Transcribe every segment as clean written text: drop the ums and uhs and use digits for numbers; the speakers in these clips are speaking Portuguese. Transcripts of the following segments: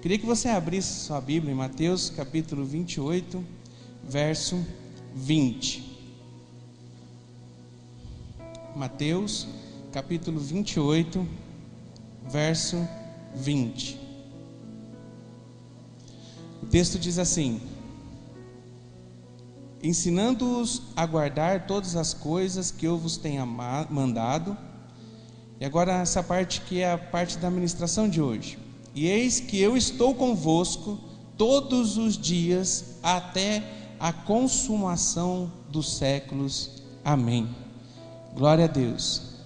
Queria que você abrisse sua Bíblia em Mateus capítulo 28, verso 20. Mateus capítulo 28, verso 20. O texto diz assim: ensinando-os a guardar todas as coisas que eu vos tenho mandado. E agora essa parte que é a parte da ministração de hoje. E eis que eu estou convosco todos os dias até a consumação dos séculos. Amém. Glória a Deus.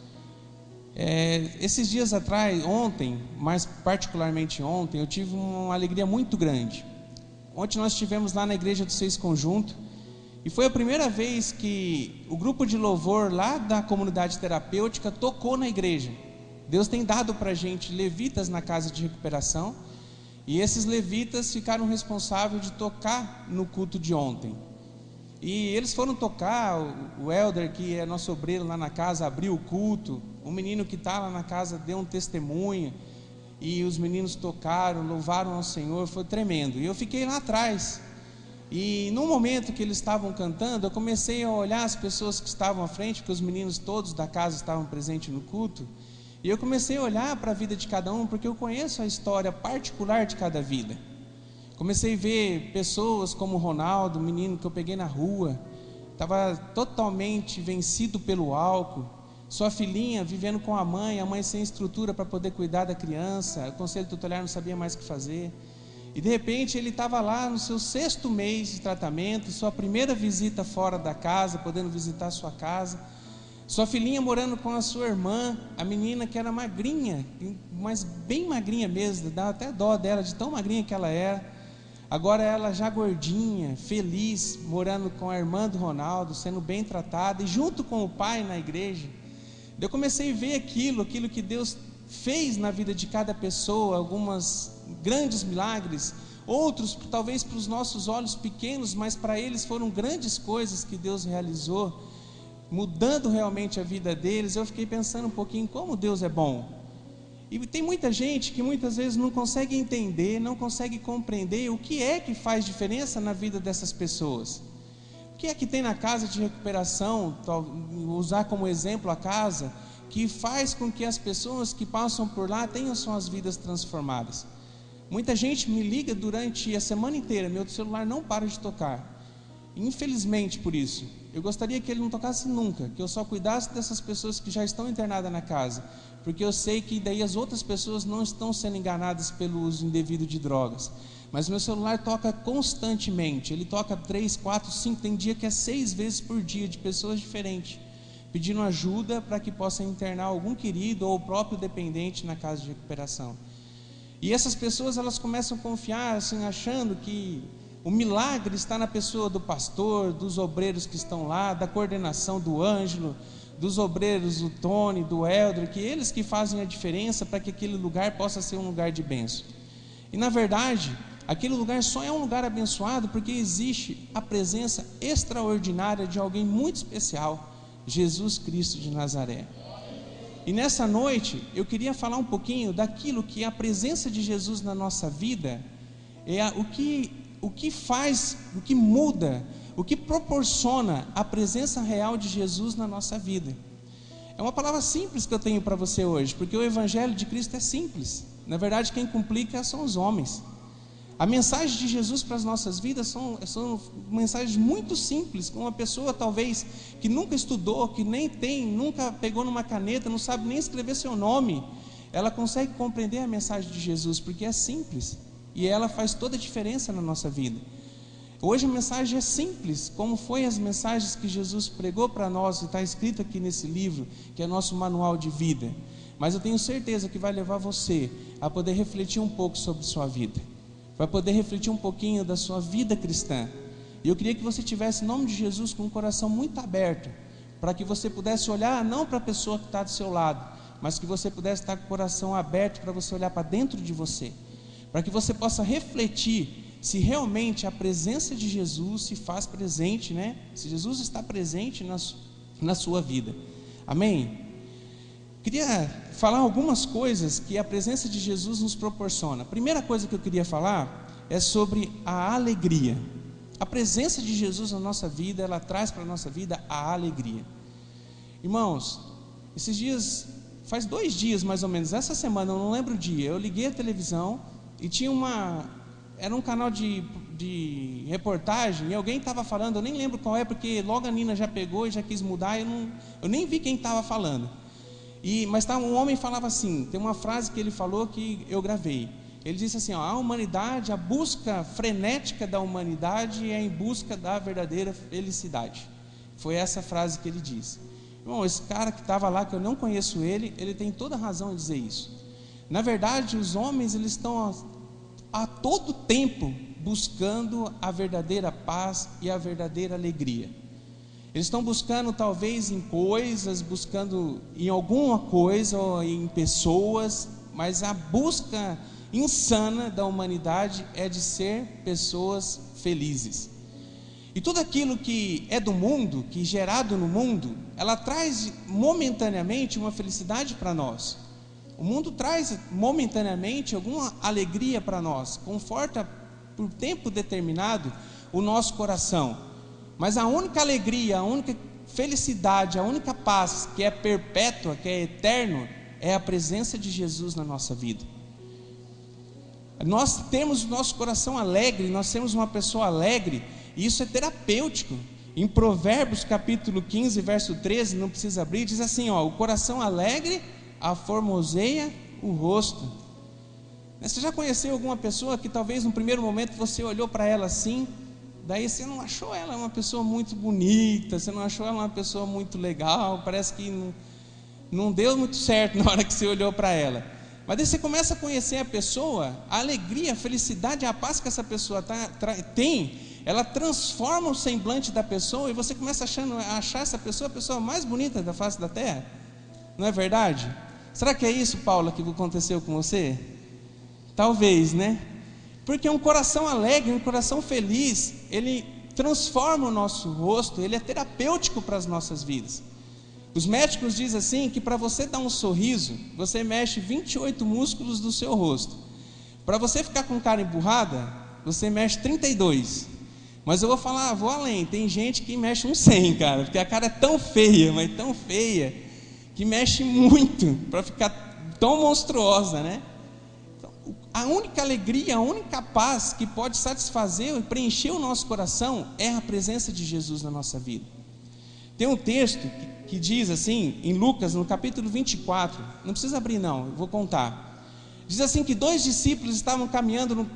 Esses dias atrás, ontem, mais particularmente ontem, eu tive uma alegria muito grande. Ontem nós estivemos lá na igreja do Seis Conjunto, e foi a primeira vez que o grupo de louvor lá da comunidade terapêutica tocou na igreja. Deus tem dado para a gente levitas na casa de recuperação, e esses levitas ficaram responsáveis de tocar no culto de ontem. E eles foram tocar, o Elder, que é nosso obreiro lá na casa, abriu o culto. O menino que está lá na casa deu um testemunho, e os meninos tocaram, louvaram ao Senhor, foi tremendo. E eu fiquei lá atrás, e no momento que eles estavam cantando, eu comecei a olhar as pessoas que estavam à frente, porque os meninos todos da casa estavam presentes no culto, e eu comecei a olhar para a vida de cada um, porque eu conheço a história particular de cada vida. Comecei a ver pessoas como o Ronaldo, o menino que eu peguei na rua, estava totalmente vencido pelo álcool. Sua filhinha vivendo com a mãe sem estrutura para poder cuidar da criança. O conselho tutelar não sabia mais o que fazer. E de repente ele estava lá no seu 6º mês de tratamento, sua primeira visita fora da casa, podendo visitar a sua casa. Sua filhinha morando com a sua irmã, a menina que era magrinha, mas bem magrinha mesmo, dava até dó dela de tão magrinha que ela era. Agora ela já gordinha, feliz, morando com a irmã do Ronaldo, sendo bem tratada, e junto com o pai na igreja. Eu comecei a ver aquilo que Deus fez na vida de cada pessoa, algumas grandes milagres, outros talvez para os nossos olhos pequenos, mas para eles foram grandes coisas que Deus realizou, mudando realmente a vida deles. Eu fiquei pensando um pouquinho como Deus é bom. E tem muita gente que muitas vezes não consegue entender, não consegue compreender o que é que faz diferença na vida dessas pessoas. O que é que tem na casa de recuperação, usar como exemplo a casa, que faz com que as pessoas que passam por lá tenham suas vidas transformadas. Muita gente me liga durante a semana inteira, meu celular não para de tocar. Infelizmente por isso, eu gostaria que ele não tocasse nunca, que eu só cuidasse dessas pessoas que já estão internadas na casa, porque eu sei que daí as outras pessoas não estão sendo enganadas pelo uso indevido de drogas. Mas meu celular toca constantemente, ele toca 3, 4, 5, tem dia que é 6 vezes por dia, de pessoas diferentes, pedindo ajuda para que possa internar algum querido ou o próprio dependente na casa de recuperação. E essas pessoas, elas começam a confiar, assim, achando que o milagre está na pessoa do pastor, dos obreiros que estão lá, da coordenação do Ângelo, dos obreiros, do Tony, do Elder, que eles que fazem a diferença para que aquele lugar possa ser um lugar de bênção. E na verdade, aquele lugar só é um lugar abençoado porque existe a presença extraordinária de alguém muito especial, Jesus Cristo de Nazaré. E nessa noite eu queria falar um pouquinho daquilo que a presença de Jesus na nossa vida é o que faz, o que muda, o que proporciona a presença real de Jesus na nossa vida. É uma palavra simples que eu tenho para você hoje, porque o Evangelho de Cristo é simples. Na verdade, quem complica são os homens. A mensagem de Jesus para as nossas vidas são mensagens muito simples. Uma pessoa talvez que nunca estudou, que nunca pegou numa caneta, não sabe nem escrever seu nome, ela consegue compreender a mensagem de Jesus, porque é simples, e ela faz toda a diferença na nossa vida. Hoje a mensagem é simples, como foi as mensagens que Jesus pregou para nós, e está escrito aqui nesse livro, que é nosso manual de vida. Mas eu tenho certeza que vai levar você a poder refletir um pouco sobre sua vida, vai poder refletir um pouquinho da sua vida cristã. E eu queria que você tivesse, em nome de Jesus, com o coração muito aberto, para que você pudesse olhar não para a pessoa que está do seu lado, mas que você pudesse estar com o coração aberto para você olhar para dentro de você, para que você possa refletir se realmente a presença de Jesus se faz presente, né? Se Jesus está presente na sua vida. Amém? queria falar algumas coisas que a presença de Jesus nos proporciona. A primeira coisa que eu queria falar é sobre a alegria. A presença de Jesus na nossa vida, ela traz para a nossa vida a alegria. Irmãos, esses dias, faz 2 dias mais ou menos, essa semana, eu não lembro o dia, eu liguei a televisão e tinha era um canal de reportagem, e alguém estava falando, eu nem lembro qual é, porque logo a Nina já pegou e já quis mudar, eu nem vi quem estava falando. Mas um homem falava assim, tem uma frase que ele falou que eu gravei. Ele disse assim, a humanidade, a busca frenética da humanidade é em busca da verdadeira felicidade. Foi essa frase que ele disse. Irmão, esse cara que estava lá, que eu não conheço ele tem toda a razão em dizer isso. Na verdade, os homens, eles estão a todo tempo buscando a verdadeira paz e a verdadeira alegria. Eles estão buscando talvez em coisas, buscando em alguma coisa ou em pessoas, mas a busca insana da humanidade é de ser pessoas felizes. E tudo aquilo que é do mundo, que é gerado no mundo, ela traz momentaneamente uma felicidade para nós. O mundo traz momentaneamente alguma alegria para nós, conforta por tempo determinado o nosso coração. Mas a única alegria, a única felicidade, a única paz que é perpétua, que é eterno, é a presença de Jesus na nossa vida. Nós temos o nosso coração alegre, nós temos uma pessoa alegre, e isso é terapêutico. Em Provérbios capítulo 15, verso 13, não precisa abrir, diz assim, o coração alegre aformoseia o rosto. Você já conheceu alguma pessoa que talvez no primeiro momento você olhou para ela assim, daí você não achou ela uma pessoa muito bonita, você não achou ela uma pessoa muito legal, parece que não deu muito certo na hora que você olhou para ela. Mas daí você começa a conhecer a pessoa, a alegria, a felicidade, a paz que essa pessoa tem, ela transforma o semblante da pessoa, e você começa a achar essa pessoa a pessoa mais bonita da face da terra. Não é verdade? Será que é isso, Paula, que aconteceu com você? Talvez, né? Porque um coração alegre, um coração feliz, ele transforma o nosso rosto, ele é terapêutico para as nossas vidas. Os médicos dizem assim, que para você dar um sorriso, você mexe 28 músculos do seu rosto. Para você ficar com cara emburrada, você mexe 32. Mas eu vou além, tem gente que mexe uns 100, cara, porque a cara é tão feia, mas tão feia, que mexe muito, para ficar tão monstruosa, né? Então, a única alegria, a única paz que pode satisfazer e preencher o nosso coração é a presença de Jesus na nossa vida. Tem um texto que diz assim, em Lucas, no capítulo 24, não precisa abrir não, eu vou contar. Diz assim que 2 discípulos estavam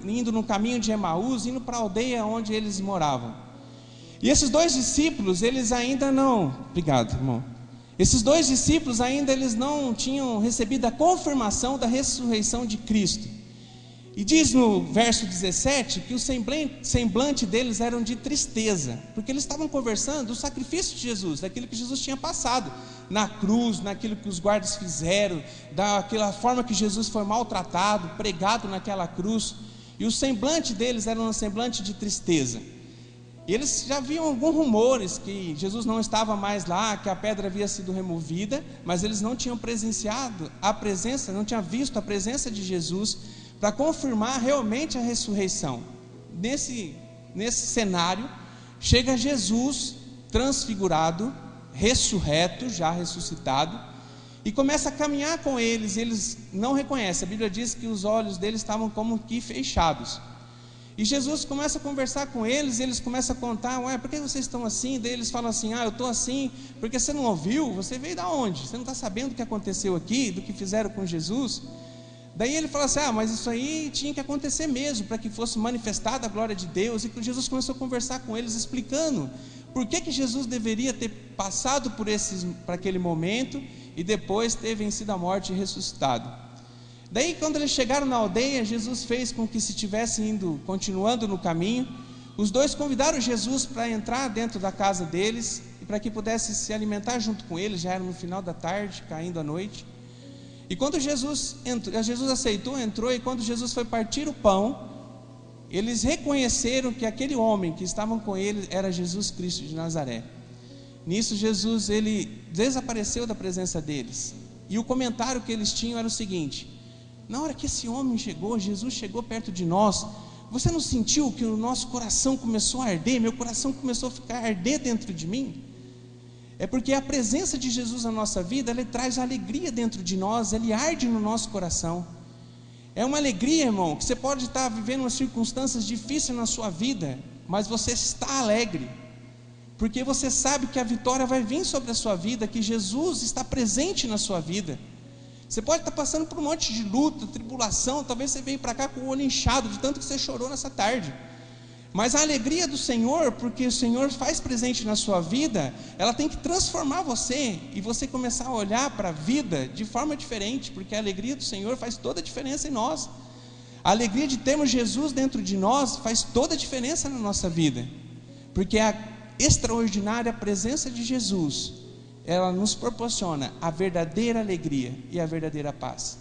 indo no caminho de Emaús, indo para a aldeia onde eles moravam. E esses 2 discípulos, eles ainda não... Obrigado, irmão. Esses 2 discípulos ainda eles não tinham recebido a confirmação da ressurreição de Cristo. E diz no verso 17 que o semblante deles era de tristeza, porque eles estavam conversando do sacrifício de Jesus, daquilo que Jesus tinha passado na cruz, naquilo que os guardas fizeram, daquela forma que Jesus foi maltratado, pregado naquela cruz. E o semblante deles era um semblante de tristeza. E eles já viam alguns rumores que Jesus não estava mais lá, que a pedra havia sido removida, mas eles não tinham presenciado a presença, não tinham visto a presença de Jesus para confirmar realmente a ressurreição. Nesse cenário, chega Jesus transfigurado, ressurreto, já ressuscitado, e começa a caminhar com eles. Eles não reconhecem, a Bíblia diz que os olhos deles estavam como que fechados. E Jesus começa a conversar com eles, e eles começam a contar, por que vocês estão assim? Daí eles falam assim, eu estou assim, porque você não ouviu? Você veio da onde? Você não está sabendo o que aconteceu aqui, do que fizeram com Jesus? Daí ele fala assim, mas isso aí tinha que acontecer mesmo, para que fosse manifestada a glória de Deus. E Jesus começou a conversar com eles, explicando por que Jesus deveria ter passado por aquele momento, e depois ter vencido a morte e ressuscitado. Daí quando eles chegaram na aldeia, Jesus fez com que se estivessem continuando no caminho, os 2 convidaram Jesus para entrar dentro da casa deles, e para que pudesse se alimentar junto com eles. Já era no final da tarde, caindo a noite. E quando Jesus aceitou, entrou, e quando Jesus foi partir o pão, eles reconheceram que aquele homem que estavam com ele era Jesus Cristo de Nazaré. Nisso Jesus, ele desapareceu da presença deles. E o comentário que eles tinham era o seguinte: na hora que esse homem chegou, Jesus chegou perto de nós, você não sentiu que o nosso coração começou a arder? Meu coração começou a ficar arder dentro de mim? É porque a presença de Jesus na nossa vida, ele traz alegria dentro de nós, ele arde no nosso coração. É uma alegria, irmão, que você pode estar vivendo umas circunstâncias difíceis na sua vida, mas você está alegre, porque você sabe que a vitória vai vir sobre a sua vida, que Jesus está presente na sua vida. Você pode estar passando por um monte de luta, tribulação, talvez você veio para cá com o olho inchado, de tanto que você chorou nessa tarde. Mas a alegria do Senhor, porque o Senhor faz presente na sua vida, ela tem que transformar você, e você começar a olhar para a vida de forma diferente, porque a alegria do Senhor faz toda a diferença em nós. A alegria de termos Jesus dentro de nós faz toda a diferença na nossa vida, porque a extraordinária presença de Jesus, ela nos proporciona a verdadeira alegria e a verdadeira paz.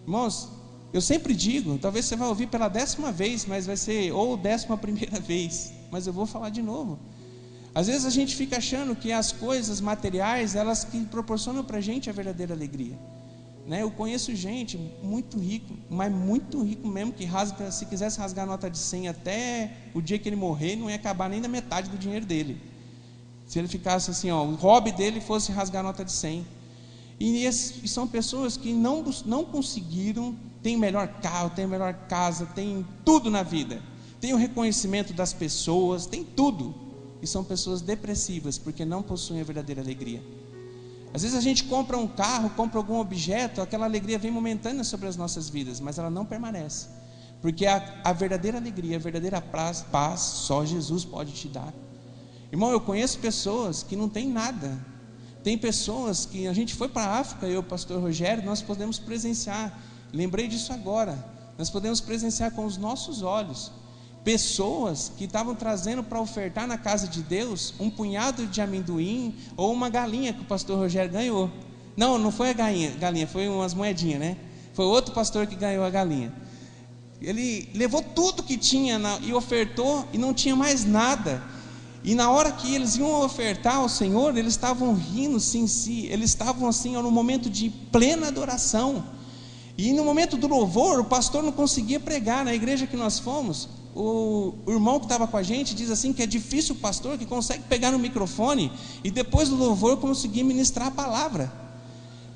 Irmãos, eu sempre digo, talvez você vai ouvir pela 10ª vez, mas vai ser ou 11ª vez, mas eu vou falar de novo. Às vezes a gente fica achando que as coisas materiais, elas que proporcionam para a gente a verdadeira alegria, né? Eu conheço gente muito rico, mas muito rico mesmo, que rasga, se quisesse rasgar a nota de 100 até o dia que ele morrer, não ia acabar nem da metade do dinheiro dele. Se ele ficasse assim, ó, o hobby dele fosse rasgar a nota de 100. E são pessoas que não conseguiram, tem melhor carro, tem melhor casa, tem tudo na vida, tem o reconhecimento das pessoas, tem tudo, e são pessoas depressivas, porque não possuem a verdadeira alegria. Às vezes a gente compra um carro, compra algum objeto, aquela alegria vem momentânea sobre as nossas vidas, mas ela não permanece, porque a verdadeira alegria, a verdadeira paz, só Jesus pode te dar. Irmão, eu conheço pessoas que não têm nada. Tem pessoas que a gente foi para a África, eu e o pastor Rogério, nós podemos presenciar. Lembrei disso agora. Nós podemos presenciar com os nossos olhos pessoas que estavam trazendo para ofertar na casa de Deus um punhado de amendoim ou uma galinha que o pastor Rogério ganhou. Não foi a galinha, foi umas moedinhas, né? Foi outro pastor que ganhou a galinha. Ele levou tudo que tinha e ofertou, e não tinha mais nada. E na hora que eles iam ofertar ao Senhor, eles estavam rindo sim, eles estavam assim, no momento de plena adoração. E no momento do louvor, o pastor não conseguia pregar. Na igreja que nós fomos, o irmão que estava com a gente diz assim que é difícil o pastor que consegue pegar no microfone e depois do louvor conseguir ministrar a palavra,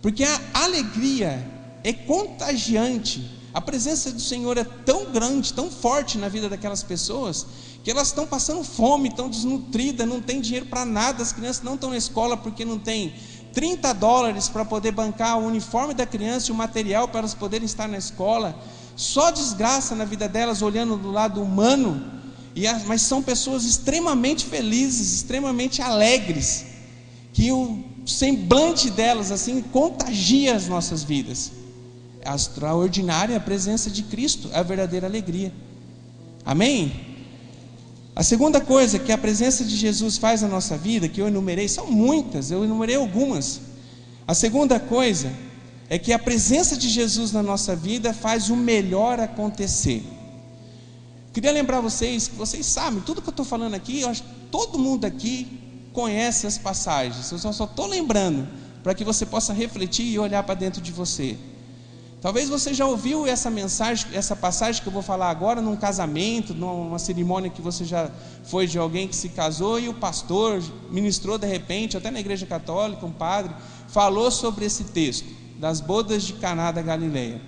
porque a alegria é contagiante. A presença do Senhor é tão grande, tão forte na vida daquelas pessoas, que elas estão passando fome, estão desnutridas, não tem dinheiro para nada. As crianças não estão na escola porque não tem $30 para poder bancar o uniforme da criança e o material para elas poderem estar na escola. Só desgraça na vida delas, olhando do lado humano, mas são pessoas extremamente felizes, extremamente alegres, que o semblante delas assim contagia as nossas vidas. A extraordinária presença de Cristo, a verdadeira alegria. Amém? A segunda coisa que a presença de Jesus faz na nossa vida, que eu enumerei, são muitas, eu enumerei algumas. A segunda coisa é que a presença de Jesus na nossa vida faz o melhor acontecer. Queria lembrar vocês, que vocês sabem, tudo que eu estou falando aqui, eu acho que todo mundo aqui conhece as passagens. Eu só estou lembrando, para que você possa refletir e olhar para dentro de você. Talvez você já ouviu essa mensagem, essa passagem que eu vou falar agora, num casamento, numa cerimônia que você já foi de alguém que se casou, e o pastor ministrou de repente, até na igreja católica, um padre, falou sobre esse texto, das bodas de Caná da Galileia.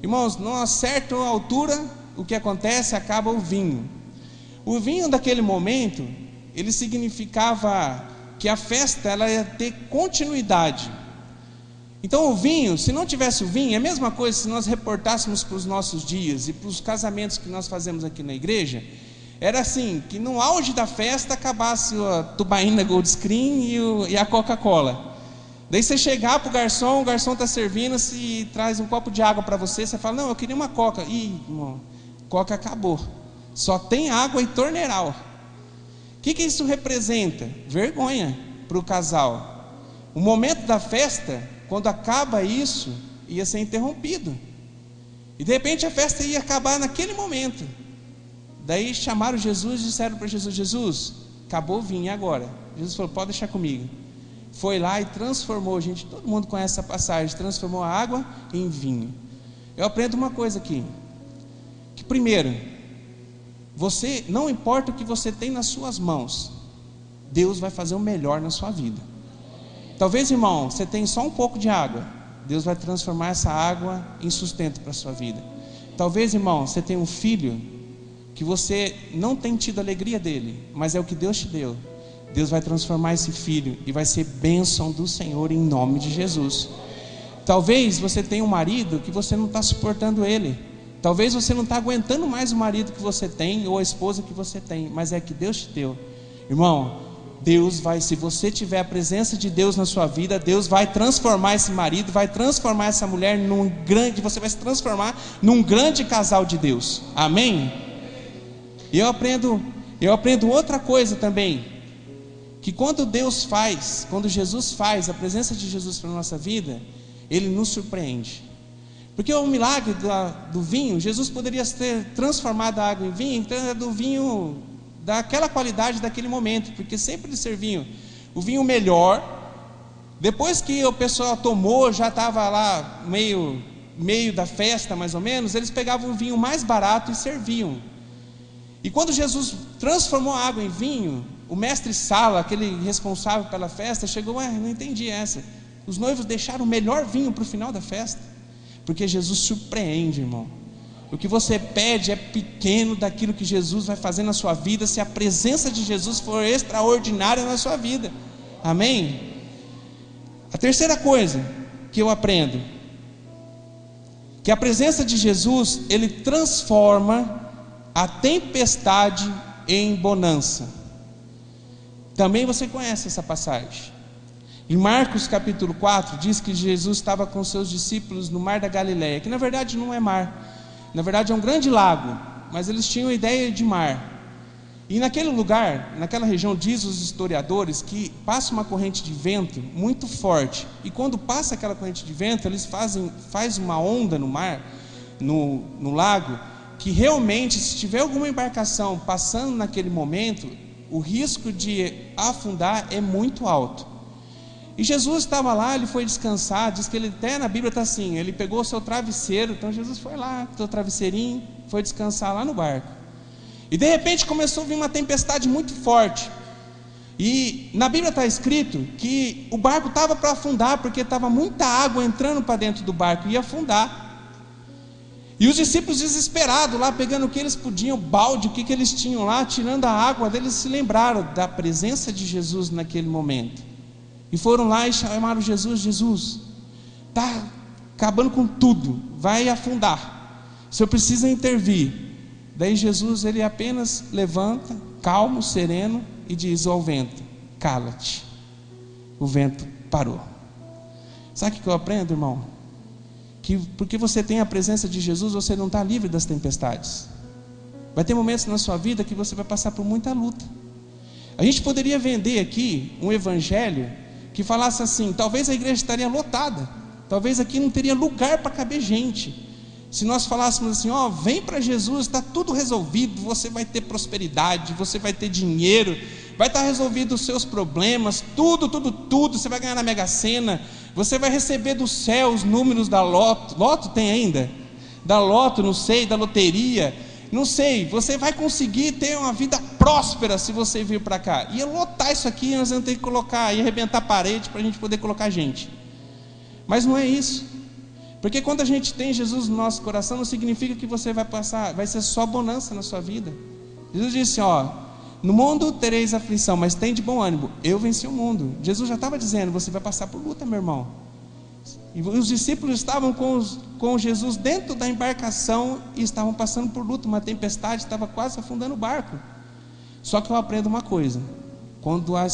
Irmãos, numa certa altura, o que acontece? Acaba o vinho. O vinho daquele momento, ele significava que a festa ela ia ter continuidade. Então o vinho, se não tivesse o vinho, é a mesma coisa se nós reportássemos para os nossos dias e para os casamentos que nós fazemos aqui na igreja. Era assim, que no auge da festa acabasse a tubaína Gold Screen e a Coca-Cola. Daí você chegar para o garçom está servindo, se traz um copo de água para você, você fala, não, eu queria uma Coca. Ih, irmão, Coca acabou, só tem água e torneiral. O que isso representa? Vergonha para o casal. O momento da festa, quando acaba isso, ia ser interrompido. E de repente a festa ia acabar naquele momento. Daí chamaram Jesus e disseram para Jesus, Jesus, acabou o vinho, e agora? Jesus falou, pode deixar comigo. foi lá e transformou, gente, todo mundo conhece essa passagem, transformou a água em vinho. Eu aprendo uma coisa aqui, que primeiro, você, não importa o que você tem nas suas mãos, Deus vai fazer o melhor na sua vida. Talvez, irmão, você tem só um pouco de água, Deus vai transformar essa água em sustento para a sua vida. Talvez, irmão, você tem um filho que você não tem tido alegria dele, mas é o que Deus te deu. Deus vai transformar esse filho e vai ser bênção do Senhor em nome de Jesus. Talvez você tenha um marido que você não está suportando ele. Talvez você não está aguentando mais o marido que você tem ou a esposa que você tem, mas é que Deus te deu. Irmão, Deus vai, se você tiver a presença de Deus na sua vida, Deus vai transformar esse marido, vai transformar essa mulher num grande, você vai se transformar num grande casal de Deus. Amém? E eu aprendo outra coisa também, que quando Deus faz, quando Jesus faz a presença de Jesus para a nossa vida, Ele nos surpreende. Porque o milagre do vinho, Jesus poderia ter transformado a água em vinho, então é do vinho daquela qualidade daquele momento, porque sempre eles serviam o vinho melhor. Depois que o pessoal tomou, já estava lá meio da festa mais ou menos, eles pegavam o vinho mais barato e serviam. E quando Jesus transformou a água em vinho, o mestre Sala, aquele responsável pela festa, chegou, não entendi essa. Os noivos deixaram o melhor vinho para o final da festa, porque Jesus surpreende, irmão. O que você pede é pequeno daquilo que Jesus vai fazer na sua vida, se a presença de Jesus for extraordinária na sua vida. Amém? A terceira coisa que eu aprendo, que a presença de Jesus, Ele transforma a tempestade em bonança. Também você conhece essa passagem. Em Marcos capítulo 4, diz que Jesus estava com seus discípulos no mar da Galileia, que na verdade não é mar, na verdade é um grande lago, mas eles tinham a ideia de mar. E naquele lugar, naquela região, diz os historiadores que passa uma corrente de vento muito forte, e quando passa aquela corrente de vento, eles faz uma onda no mar, no lago, que realmente, se tiver alguma embarcação passando naquele momento, o risco de afundar é muito alto. E Jesus estava lá, ele foi descansar, diz que ele até na Bíblia está assim, ele pegou o seu travesseiro, então Jesus foi lá, com o seu travesseirinho, foi descansar lá no barco. E de repente começou a vir uma tempestade muito forte. E na Bíblia está escrito que o barco estava para afundar, porque estava muita água entrando para dentro do barco, ia afundar. E os discípulos desesperados lá, pegando o que eles podiam, balde, o que eles tinham lá, tirando a água deles, se lembraram da presença de Jesus naquele momento. E foram lá e chamaram Jesus, está acabando com tudo, vai afundar, o Senhor precisa intervir. Daí Jesus, ele apenas levanta, calmo, sereno, e diz ao vento, cala-te. O vento parou. Sabe o que eu aprendo, irmão? Que porque você tem a presença de Jesus, você não está livre das tempestades. Vai ter momentos na sua vida que você vai passar por muita luta. A gente poderia vender aqui um evangelho que falasse assim, talvez a igreja estaria lotada, talvez aqui não teria lugar para caber gente, se nós falássemos assim, vem para Jesus, está tudo resolvido, você vai ter prosperidade, você vai ter dinheiro, vai estar resolvido os seus problemas, tudo, você vai ganhar na Mega Sena, você vai receber do céu os números da Loto tem ainda? Da Loto, não sei, da loteria, não sei, você vai conseguir ter uma vida próspera se você vir para cá. Ia lotar isso aqui, nós vamos ter que colocar, ia arrebentar a parede para a gente poder colocar gente. Mas não é isso. Porque quando a gente tem Jesus no nosso coração, não significa que você vai ser só bonança na sua vida. Jesus disse, no mundo tereis aflição, mas tem de bom ânimo, eu venci o mundo. Jesus já estava dizendo, você vai passar por luta, meu irmão. E os discípulos estavam com Jesus dentro da embarcação e estavam passando por luta, uma tempestade estava quase afundando o barco. Só que eu aprendo uma coisa, quando a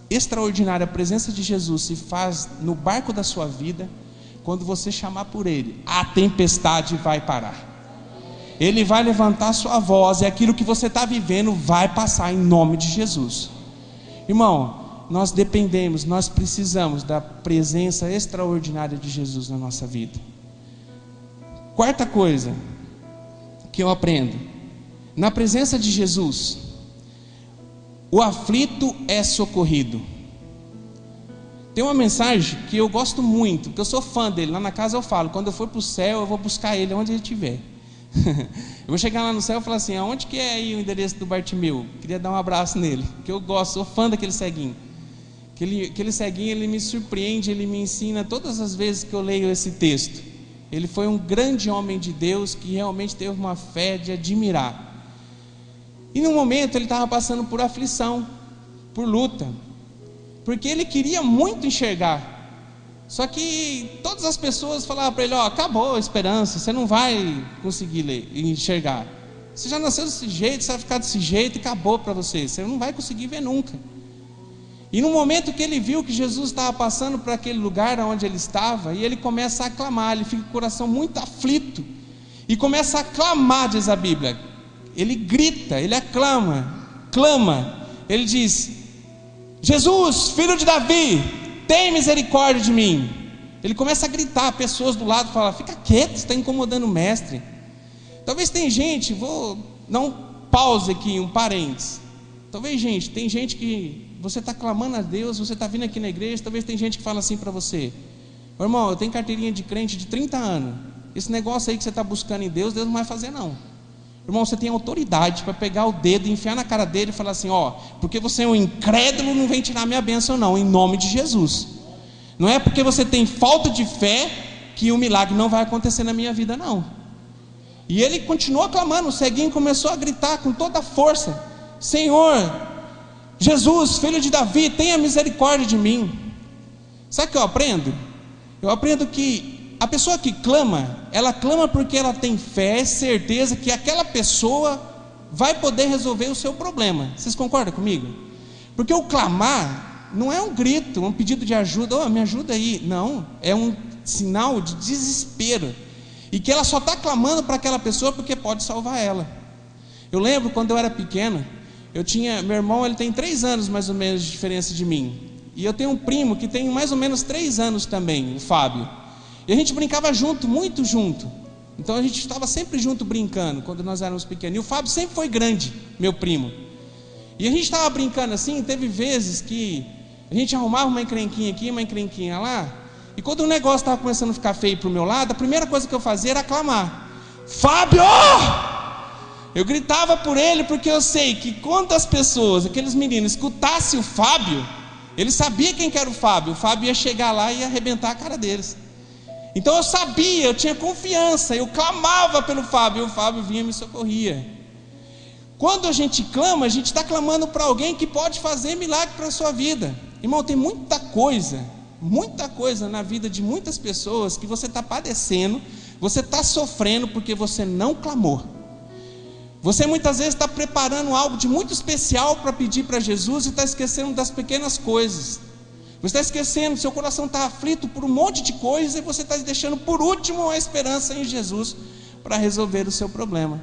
extraordinária presença de Jesus se faz no barco da sua vida, quando você chamar por Ele, a tempestade vai parar. Ele vai levantar a sua voz e aquilo que você está vivendo vai passar em nome de Jesus. Irmão, nós dependemos, nós precisamos da presença extraordinária de Jesus na nossa vida. Quarta coisa que eu aprendo, na presença de Jesus, o aflito é socorrido. Tem uma mensagem que eu gosto muito, que eu sou fã dele. Lá na casa eu falo, quando eu for para o céu, eu vou buscar ele onde ele estiver. Eu vou chegar lá no céu e falar assim: aonde que é aí o endereço do Bartimeu? Queria dar um abraço nele, que eu gosto, sou fã daquele ceguinho. Aquele ceguinho, ele me surpreende, ele me ensina todas as vezes que eu leio esse texto. Ele foi um grande homem de Deus, que realmente teve uma fé de admirar. E no momento ele estava passando por aflição, por luta, porque ele queria muito enxergar. Só que todas as pessoas falavam para ele: ó, acabou a esperança, você não vai conseguir enxergar. Você já nasceu desse jeito, você vai ficar desse jeito e acabou para você, você não vai conseguir ver nunca. E no momento que ele viu que Jesus estava passando por aquele lugar onde ele estava, e ele começa a clamar, ele fica com o coração muito aflito, e começa a clamar, diz a Bíblia. Ele grita, ele clama, ele diz: Jesus, filho de Davi, tem misericórdia de mim. Ele começa a gritar, pessoas do lado falam: fica quieto, você está incomodando o mestre. Talvez tem gente, vou dar um pause aqui, um parênteses. Talvez tem gente que você está clamando a Deus, você está vindo aqui na igreja, talvez tem gente que fala assim para você: irmão, eu tenho carteirinha de crente de 30 anos, esse negócio aí que você está buscando em Deus, Deus não vai fazer não. Irmão, você tem autoridade para pegar o dedo e enfiar na cara dele e falar assim: ó, porque você é um incrédulo, não vem tirar minha bênção não, em nome de Jesus. Não é porque você tem falta de fé que o milagre não vai acontecer na minha vida não. E ele continuou clamando, o ceguinho começou a gritar com toda a força: Senhor, Jesus, filho de Davi, tenha misericórdia de mim. Sabe o que eu aprendo? Eu aprendo que a pessoa que clama, ela clama porque ela tem fé, certeza que aquela pessoa vai poder resolver o seu problema. Vocês concordam comigo? Porque o clamar não é um grito, um pedido de ajuda: oh, me ajuda aí. Não, é um sinal de desespero, e que ela só está clamando para aquela pessoa porque pode salvar ela. Eu lembro quando eu era pequeno, meu irmão, ele tem 3 anos mais ou menos de diferença de mim, e eu tenho um primo que tem mais ou menos 3 anos também, o Fábio. E a gente brincava junto, muito junto. Então a gente estava sempre junto brincando, quando nós éramos pequenos. E o Fábio sempre foi grande, meu primo. E a gente estava brincando assim, teve vezes que a gente arrumava uma encrenquinha aqui, uma encrenquinha lá. E quando o negócio estava começando a ficar feio para o meu lado, a primeira coisa que eu fazia era clamar: Fábio! Eu gritava por ele, porque eu sei que quando as pessoas, aqueles meninos, escutassem o Fábio, eles sabiam quem que era o Fábio ia chegar lá e ia arrebentar a cara deles. Então eu sabia, eu tinha confiança, eu clamava pelo Fábio, e o Fábio vinha e me socorria. Quando a gente clama, a gente está clamando para alguém que pode fazer milagre para a sua vida. Irmão, tem muita coisa na vida de muitas pessoas que você está padecendo, você está sofrendo porque você não clamou. Você muitas vezes está preparando algo de muito especial para pedir para Jesus e está esquecendo das pequenas coisas. Você está esquecendo, seu coração está aflito por um monte de coisas, e você está deixando por último a esperança em Jesus para resolver o seu problema.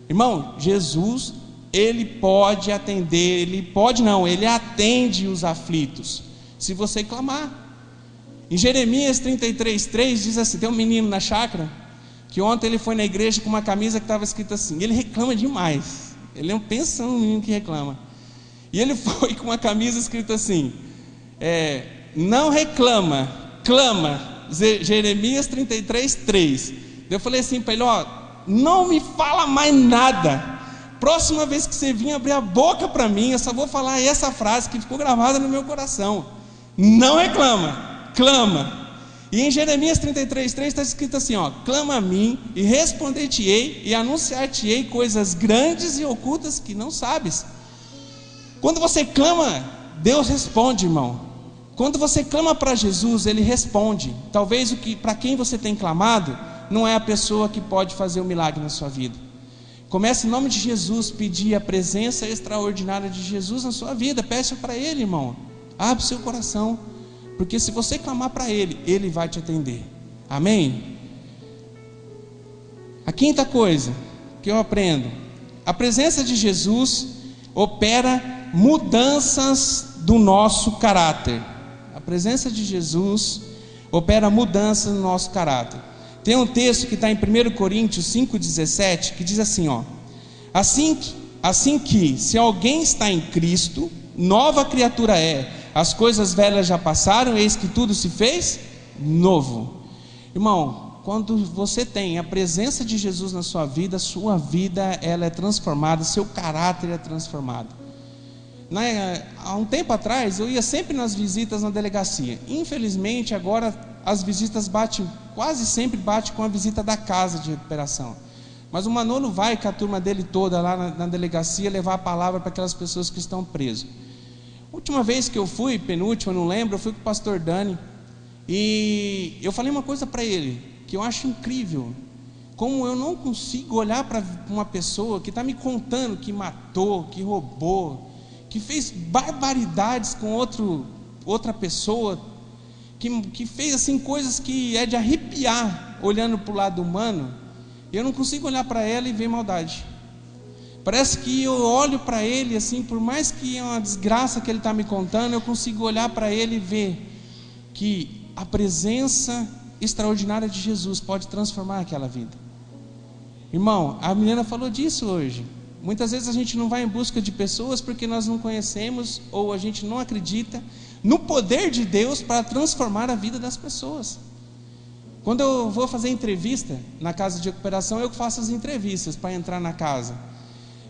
Irmão, Jesus, Ele pode atender, Ele atende os aflitos, se você clamar. Em Jeremias 33:3 diz assim, tem um menino na chácara, que ontem ele foi na igreja com uma camisa que estava escrita assim, ele reclama demais, ele é um menino que reclama, e ele foi com uma camisa escrita assim, não reclama, clama, Jeremias 33:3. Eu falei assim para ele: ó, não me fala mais nada, próxima vez que você vir abrir a boca para mim, eu só vou falar essa frase que ficou gravada no meu coração: não reclama, clama. E em Jeremias 33:3 está escrito assim, ó: clama a mim e responder-te-ei e anunciar-te-ei coisas grandes e ocultas que não sabes. Quando você clama, Deus responde, irmão. Quando você clama para Jesus, Ele responde. Talvez para quem você tem clamado não é a pessoa que pode fazer o milagre na sua vida. Comece em nome de Jesus, pedir a presença extraordinária de Jesus na sua vida. Peça para Ele, irmão. Abre o seu coração, porque se você clamar para Ele, Ele vai te atender. Amém? A quinta coisa que eu aprendo: a presença de Jesus opera mudanças do nosso caráter. A presença de Jesus opera mudanças no nosso caráter. Tem um texto que está em 1 Coríntios 5,17, que diz assim, ó: assim que se alguém está em Cristo, nova criatura é, as coisas velhas já passaram, eis que tudo se fez novo. Irmão, quando você tem a presença de Jesus na sua vida ela é transformada, seu caráter é transformado. Há um tempo atrás eu ia sempre nas visitas na delegacia. Infelizmente agora as visitas quase sempre batem com a visita da casa de recuperação. Mas o Manolo vai com a turma dele toda lá na delegacia levar a palavra para aquelas pessoas que estão presas. Última vez que eu fui, penúltima, não lembro, eu fui com o pastor Dani. E eu falei uma coisa para ele, que eu acho incrível. Como eu não consigo olhar para uma pessoa que está me contando que matou, que roubou, que fez barbaridades com outra pessoa, que fez assim coisas que é de arrepiar olhando para o lado humano. Eu não consigo olhar para ela e ver maldade. Parece que eu olho para ele assim, por mais que é uma desgraça que ele está me contando, eu consigo olhar para ele e ver que a presença extraordinária de Jesus pode transformar aquela vida. Irmão, a menina falou disso hoje. Muitas vezes a gente não vai em busca de pessoas porque nós não conhecemos ou a gente não acredita no poder de Deus para transformar a vida das pessoas. Quando eu vou fazer entrevista na casa de recuperação, eu faço as entrevistas para entrar na casa.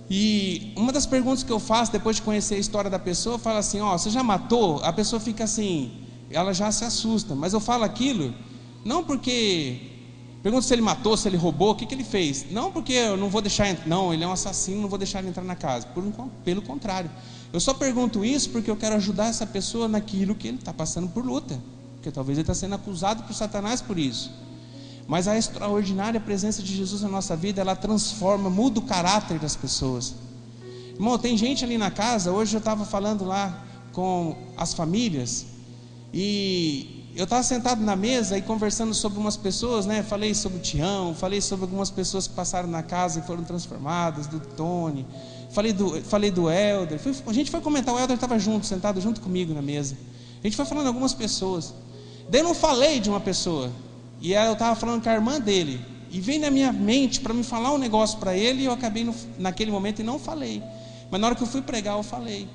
E uma das perguntas que eu faço depois de conhecer a história da pessoa, eu falo assim: você já matou? A pessoa fica assim, ela já se assusta. Mas eu falo aquilo não porque pergunto se ele matou, se ele roubou, o que ele fez. Não porque eu não vou deixar entrar, não, ele é um assassino, não vou deixar ele entrar na casa. Pelo contrário, eu só pergunto isso porque eu quero ajudar essa pessoa naquilo que ele está passando por luta, porque talvez ele está sendo acusado por Satanás por isso. Mas a extraordinária presença de Jesus na nossa vida, ela transforma, muda o caráter das pessoas. Irmão, tem gente ali na casa. Hoje eu estava falando lá com as famílias, e eu estava sentado na mesa e conversando sobre umas pessoas, né? Falei sobre o Tião, falei sobre algumas pessoas que passaram na casa e foram transformadas, do Tony, falei do Helder. A gente foi comentar, o Helder estava sentado junto comigo na mesa. A gente foi falando de algumas pessoas. Daí eu não falei de uma pessoa, e eu estava falando com a irmã dele, e veio na minha mente para me falar um negócio para ele, e eu acabei naquele momento e não falei. Mas na hora que eu fui pregar, eu falei.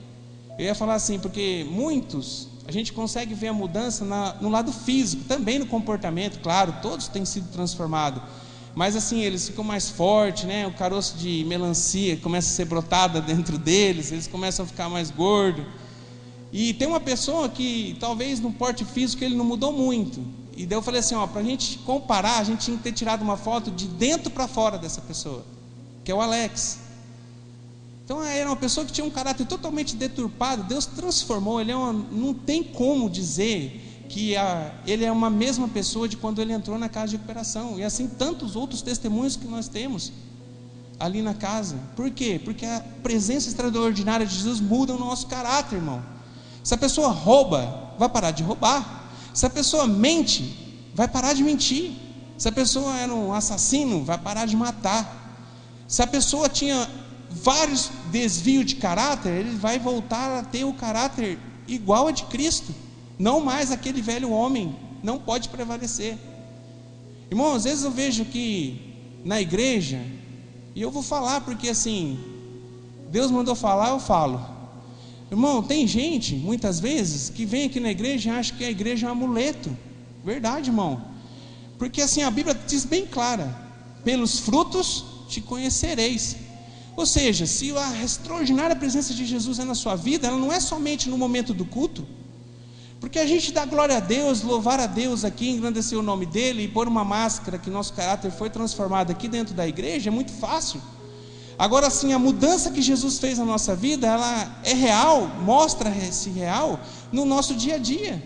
Eu ia falar assim, porque muitos, a gente consegue ver a mudança no lado físico, também no comportamento, claro, todos têm sido transformados, mas assim, eles ficam mais fortes, né? O caroço de melancia começa a ser brotada dentro deles, eles começam a ficar mais gordos. E tem uma pessoa que talvez no porte físico ele não mudou muito, e daí eu falei assim, para a gente comparar, a gente tinha que ter tirado uma foto de dentro para fora dessa pessoa, que é o Alex. Então era uma pessoa que tinha um caráter totalmente deturpado. Deus transformou. Não tem como dizer que ele é uma mesma pessoa de quando ele entrou na casa de recuperação. E assim tantos outros testemunhos que nós temos ali na casa. Por quê? Porque a presença extraordinária de Jesus muda o nosso caráter, irmão. Se a pessoa rouba, vai parar de roubar. Se a pessoa mente, vai parar de mentir. Se a pessoa era um assassino, vai parar de matar. Se a pessoa tinha vários desvios de caráter, ele vai voltar a ter o caráter igual a de Cristo. Não mais aquele velho homem, não pode prevalecer. Irmão, às vezes eu vejo que na igreja, e eu vou falar porque assim, Deus mandou falar, eu falo. Irmão, tem gente, muitas vezes, que vem aqui na igreja e acha que a igreja é um amuleto. Verdade, irmão. Porque assim, a Bíblia diz bem clara: pelos frutos te conhecereis. Ou seja, se a extraordinária presença de Jesus é na sua vida, ela não é somente no momento do culto, porque a gente dá glória a Deus, louvar a Deus aqui, engrandecer o nome dele e pôr uma máscara que nosso caráter foi transformado aqui dentro da igreja, é muito fácil. Agora sim, a mudança que Jesus fez na nossa vida, ela é real, mostra-se real no nosso dia a dia.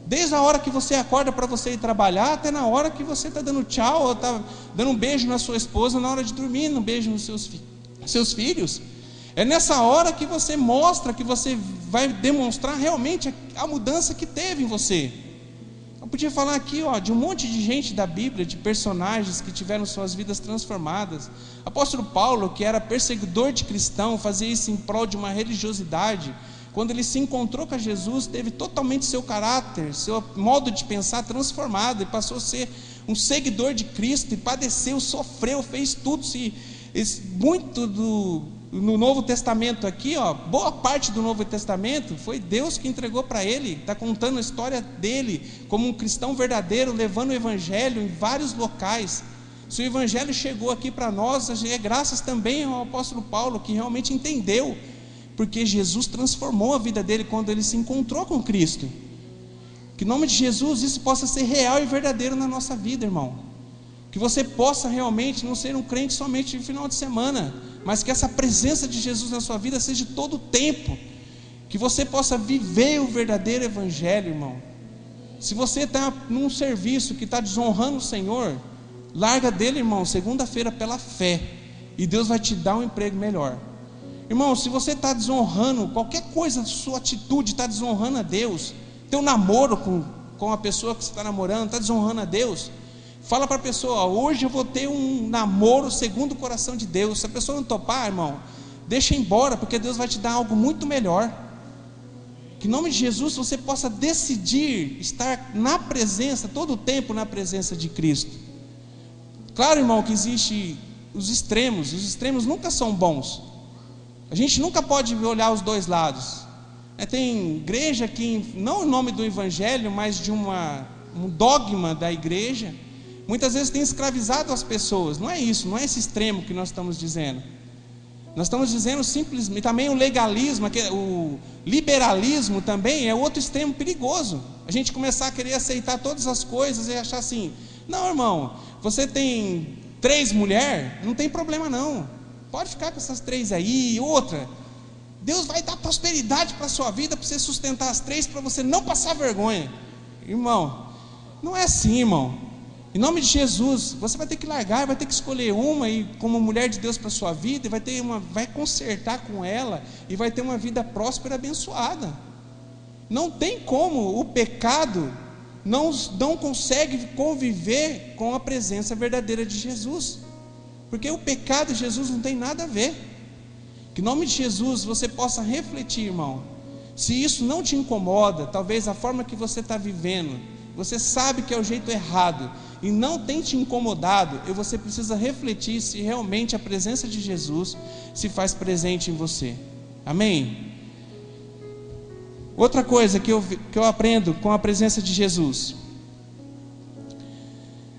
Desde a hora que você acorda para você ir trabalhar, até na hora que você está dando tchau, ou está dando um beijo na sua esposa, na hora de dormir, um beijo nos seus filhos. É nessa hora que você mostra, que você vai demonstrar realmente a mudança que teve em você. Eu podia falar aqui de um monte de gente da Bíblia, de personagens que tiveram suas vidas transformadas. Apóstolo Paulo, que era perseguidor de cristão, fazia isso em prol de uma religiosidade. Quando ele se encontrou com Jesus, teve totalmente seu caráter, seu modo de pensar transformado, e passou a ser um seguidor de Cristo, e padeceu, sofreu, fez tudo, Muito no Novo Testamento aqui, ó, boa parte do Novo Testamento foi Deus que entregou para ele. Está contando a história dele como um cristão verdadeiro, levando o evangelho em vários locais. Se o evangelho chegou aqui para nós, é graças também ao apóstolo Paulo, que realmente entendeu, porque Jesus transformou a vida dele quando ele se encontrou com Cristo. Que em nome de Jesus isso possa ser real e verdadeiro na nossa vida, irmão. Que você possa realmente não ser um crente somente no final de semana, mas que essa presença de Jesus na sua vida seja todo o tempo. Que você possa viver o verdadeiro evangelho, irmão. Se você está num serviço que está desonrando o Senhor, larga dele, irmão, segunda-feira pela fé, e Deus vai te dar um emprego melhor. Irmão, se você está desonrando, qualquer coisa, sua atitude está desonrando a Deus, teu namoro com a pessoa que você está namorando, está desonrando a Deus, fala para a pessoa, hoje eu vou ter um namoro segundo o coração de Deus. Se a pessoa não topar, irmão, deixa embora, porque Deus vai te dar algo muito melhor. Que em nome de Jesus você possa decidir estar na presença, todo o tempo na presença de Cristo. Claro, irmão, que existe os extremos nunca são bons. A gente nunca pode olhar os dois lados. Tem igreja que, não em nome do evangelho, mas de um dogma da igreja, muitas vezes tem escravizado as pessoas. Não é isso, não é esse extremo que nós estamos dizendo. Nós estamos dizendo simplesmente, também o legalismo, o liberalismo também é outro extremo perigoso. A gente começar a querer aceitar todas as coisas e achar assim, não, irmão, você tem 3 mulheres, não tem problema não, pode ficar com essas 3 aí. E outra, Deus vai dar prosperidade para a sua vida, para você sustentar as 3, para você não passar vergonha. Irmão, não é assim, irmão. Em nome de Jesus, você vai ter que largar, vai ter que escolher uma e como mulher de Deus para a sua vida, e vai consertar com ela, e vai ter uma vida próspera, abençoada. Não tem como, o pecado não consegue conviver com a presença verdadeira de Jesus, porque o pecado e Jesus não tem nada a ver. Que em nome de Jesus você possa refletir, irmão. Se isso não te incomoda, talvez a forma que você está vivendo, você sabe que é o jeito errado e não tem te incomodado, e você precisa refletir se realmente a presença de Jesus se faz presente em você. Amém? Outra coisa que eu aprendo com a presença de Jesus: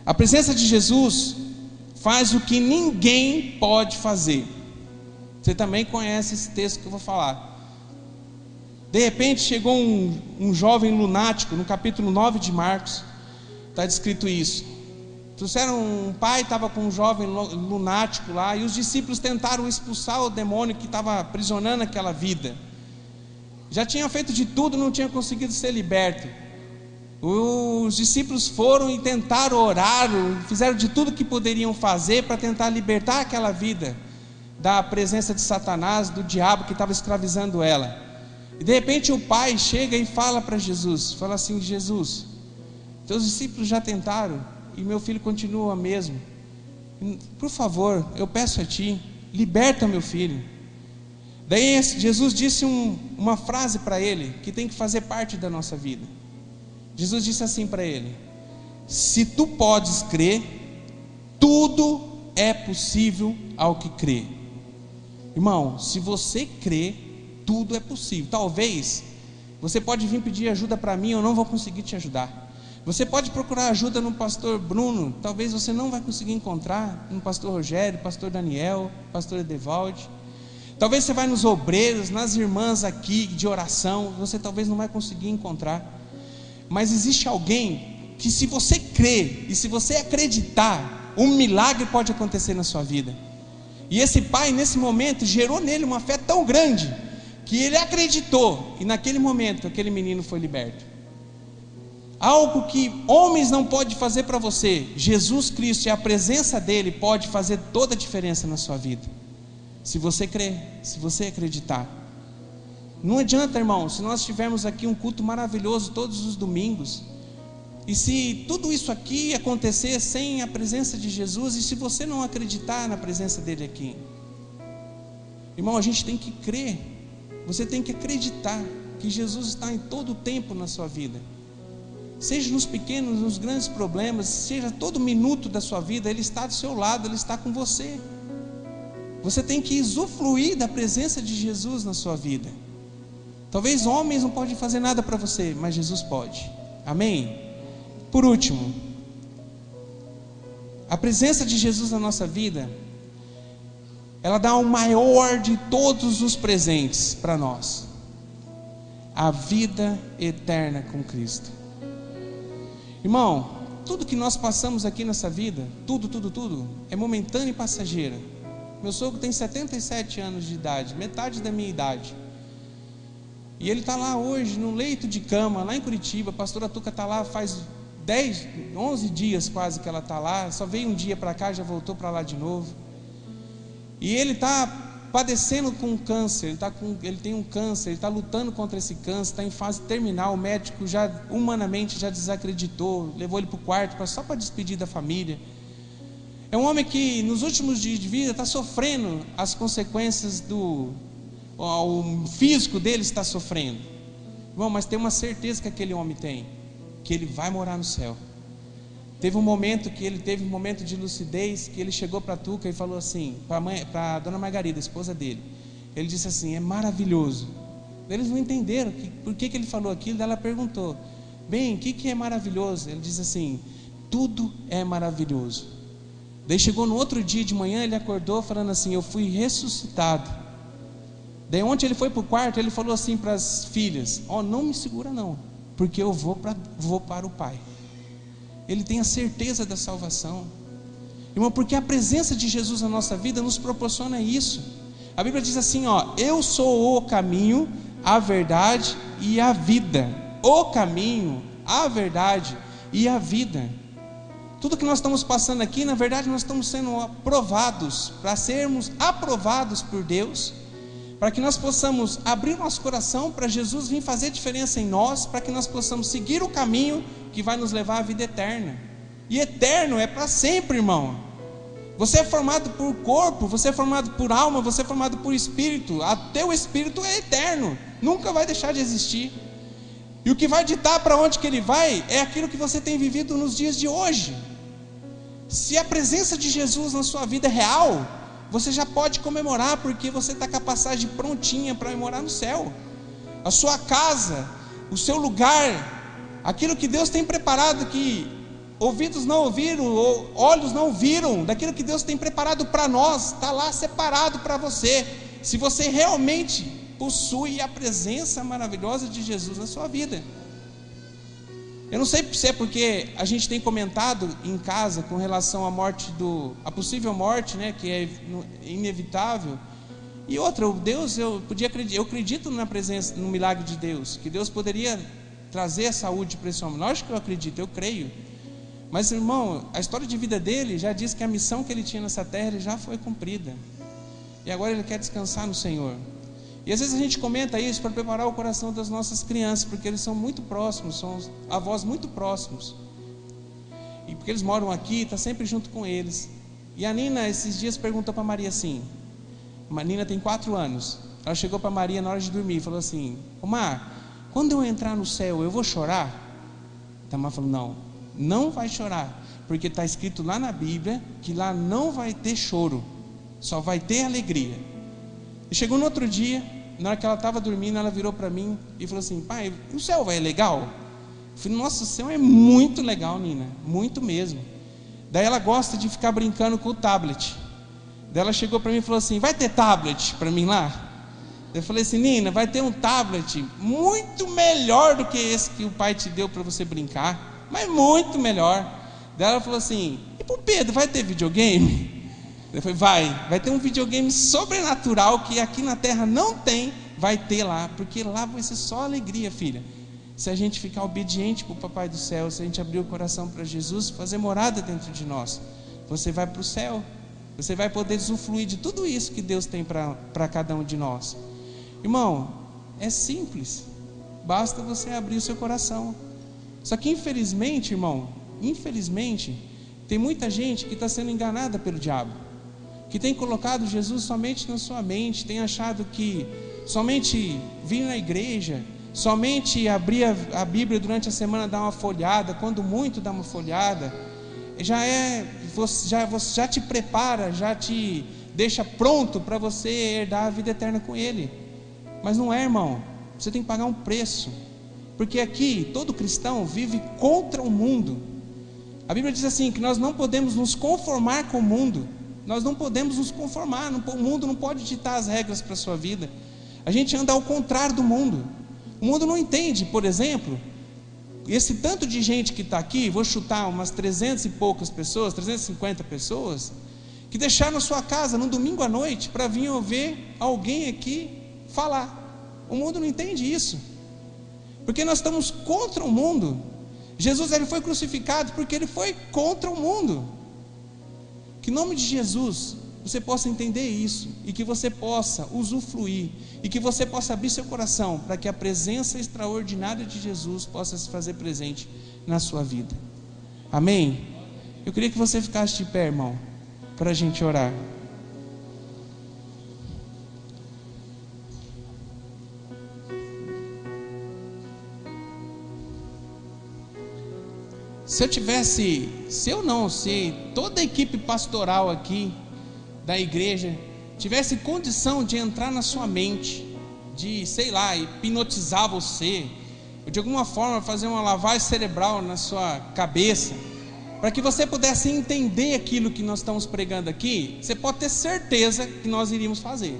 a presença de Jesus faz o que ninguém pode fazer. Você também conhece esse texto que eu vou falar. De repente chegou um jovem lunático, no capítulo 9 de Marcos, está descrito isso. Trouxeram um pai, estava com um jovem lunático lá, e os discípulos tentaram expulsar o demônio que estava aprisionando aquela vida. Já tinha feito de tudo, não tinha conseguido ser liberto. Os discípulos foram e tentaram orar, fizeram de tudo que poderiam fazer para tentar libertar aquela vida da presença de Satanás, do diabo que estava escravizando ela. E de repente o pai chega e fala para Jesus, fala assim: Jesus, teus discípulos já tentaram e meu filho continua mesmo. Por favor, eu peço a ti, liberta meu filho. Daí Jesus disse uma frase para ele que tem que fazer parte da nossa vida. Jesus disse assim para ele: se tu podes crer, tudo é possível ao que crê. Irmão, se você crê, tudo é possível. Talvez você pode vir pedir ajuda para mim, eu não vou conseguir te ajudar. Você pode procurar ajuda no pastor Bruno, talvez você não vai conseguir encontrar no pastor Rogério, pastor Daniel, pastor Edevalde. Talvez você vai nos obreiros, nas irmãs aqui de oração, você talvez não vai conseguir encontrar. Mas existe alguém que, se você crer e se você acreditar, um milagre pode acontecer na sua vida. E esse pai, nesse momento, gerou nele uma fé tão grande que ele acreditou, e naquele momento aquele menino foi liberto. Algo que homens não podem fazer para você, Jesus Cristo e a presença dele pode fazer toda a diferença na sua vida. Se você crer, se você acreditar. Não adianta, irmão, se nós tivermos aqui um culto maravilhoso todos os domingos, e se tudo isso aqui acontecer sem a presença de Jesus, e se você não acreditar na presença dele aqui, irmão, a gente tem que crer. Você tem que acreditar que Jesus está em todo o tempo na sua vida, seja nos pequenos, nos grandes problemas, seja todo minuto da sua vida, ele está do seu lado, ele está com você. Você tem que usufruir da presença de Jesus na sua vida. Talvez homens não podem fazer nada para você, mas Jesus pode. Amém? Por último, a presença de Jesus na nossa vida, ela dá o maior de todos os presentes para nós: a vida eterna com Cristo. Irmão, tudo que nós passamos aqui nessa vida, tudo, é momentâneo e passageiro. Meu sogro tem 77 anos de idade, metade da minha idade. E ele está lá hoje, no leito de cama, lá em Curitiba. A pastora Tuca está lá faz 11 dias quase que ela está lá. Só veio um dia para cá, já voltou para lá de novo. E ele está padecendo com câncer, ele tem um câncer, ele está lutando contra esse câncer, está em fase terminal. O médico já, humanamente, já desacreditou, levou ele para o quarto só para despedir da família. É um homem que nos últimos dias de vida está sofrendo as consequências o físico dele está sofrendo. Irmão, mas tem uma certeza que aquele homem tem, que ele vai morar no céu. Teve um momento de lucidez, que ele chegou para a Tuca e falou assim, para a dona Margarida, a esposa dele. Ele disse assim: é maravilhoso. Eles não entenderam por que ele falou aquilo. Daí ela perguntou: bem, o que é maravilhoso? Ele disse assim: tudo é maravilhoso. Daí chegou no outro dia de manhã, ele acordou falando assim: eu fui ressuscitado. Daí ontem ele foi para o quarto, ele falou assim para as filhas: não me segura não, porque eu vou para o Pai. Ele tem a certeza da salvação, irmão, porque a presença de Jesus na nossa vida nos proporciona isso. A Bíblia diz assim: eu sou o caminho, a verdade e a vida. O caminho, a verdade e a vida. Tudo que nós estamos passando aqui, na verdade, nós estamos sendo aprovados, para sermos aprovados por Deus, para que nós possamos abrir nosso coração para Jesus vir fazer diferença em nós, para que nós possamos seguir o caminho que vai nos levar à vida eterna. E eterno é para sempre, irmão. Você é formado por corpo, você é formado por alma, você é formado por espírito. Até o espírito é eterno, nunca vai deixar de existir. E o que vai ditar para onde que ele vai é aquilo que você tem vivido nos dias de hoje. Se a presença de Jesus na sua vida é real, você já pode comemorar, porque você está com a passagem prontinha para ir morar no céu. A sua casa, o seu lugar, aquilo que Deus tem preparado, que ouvidos não ouviram, ou olhos não viram, daquilo que Deus tem preparado para nós, está lá separado para você, se você realmente possui a presença maravilhosa de Jesus na sua vida. Eu não sei se é porque a gente tem comentado em casa com relação à morte a possível morte, né, que é inevitável. E outra, Deus, eu acredito na presença, no milagre de Deus, que Deus poderia trazer a saúde para esse homem. Lógico que eu acredito, eu creio. Mas, irmão, a história de vida dele já diz que a missão que ele tinha nessa terra já foi cumprida. E agora ele quer descansar no Senhor. E às vezes a gente comenta isso para preparar o coração das nossas crianças, porque eles são muito próximos, são avós muito próximos. E porque eles moram aqui, está sempre junto com eles. E a Nina, esses dias, perguntou para a Maria assim, a Nina tem 4 anos, ela chegou para a Maria na hora de dormir e falou assim: ô Mar, quando eu entrar no céu, eu vou chorar? A Mar falou: não vai chorar, porque está escrito lá na Bíblia que lá não vai ter choro, só vai ter alegria. E chegou no outro dia, na hora que ela estava dormindo, ela virou para mim e falou assim: pai, o céu vai legal? Eu falei: nossa, o céu é muito legal, Nina, muito mesmo. Daí ela gosta de ficar brincando com o tablet. Daí ela chegou para mim e falou assim: vai ter tablet para mim lá? Eu falei assim: Nina, vai ter um tablet muito melhor do que esse que o pai te deu para você brincar, mas muito melhor. Daí ela falou assim: e pro Pedro, vai ter videogame? Eu falei: vai ter um videogame sobrenatural que aqui na terra não tem, vai ter lá, porque lá vai ser só alegria, filha. Se a gente ficar obediente para o Papai do Céu, se a gente abrir o coração para Jesus, fazer morada dentro de nós, você vai para o céu, você vai poder usufruir de tudo isso que Deus tem para cada um de nós. Irmão, é simples, basta você abrir o seu coração. Só que infelizmente, irmão, tem muita gente que está sendo enganada pelo diabo, que tem colocado Jesus somente na sua mente, tem achado que somente vir na igreja, somente abrir a Bíblia durante a semana, dar uma folhada, quando muito dá uma folhada, já te prepara, já te deixa pronto para você herdar a vida eterna com Ele. Mas não é, irmão. Você tem que pagar um preço, porque aqui todo cristão vive contra o mundo. A Bíblia diz assim, que nós não podemos nos conformar com o mundo. Nós não podemos nos conformar, o mundo não pode ditar as regras para a sua vida. A gente anda ao contrário do mundo. O mundo não entende, por exemplo, esse tanto de gente que está aqui, vou chutar umas 300 e poucas pessoas, 350 pessoas, que deixaram a sua casa no domingo à noite para vir ouvir alguém aqui falar. O mundo não entende isso, porque nós estamos contra o mundo. Jesus, ele foi crucificado porque ele foi contra o mundo. Que em nome de Jesus você possa entender isso, e que você possa usufruir, e que você possa abrir seu coração para que a presença extraordinária de Jesus possa se fazer presente na sua vida. Amém? Eu queria que você ficasse de pé, irmão, para a gente orar. Se toda a equipe pastoral aqui da igreja tivesse condição de entrar na sua mente, de, sei lá, hipnotizar você, ou de alguma forma fazer uma lavagem cerebral na sua cabeça, para que você pudesse entender aquilo que nós estamos pregando aqui, você pode ter certeza que nós iríamos fazer.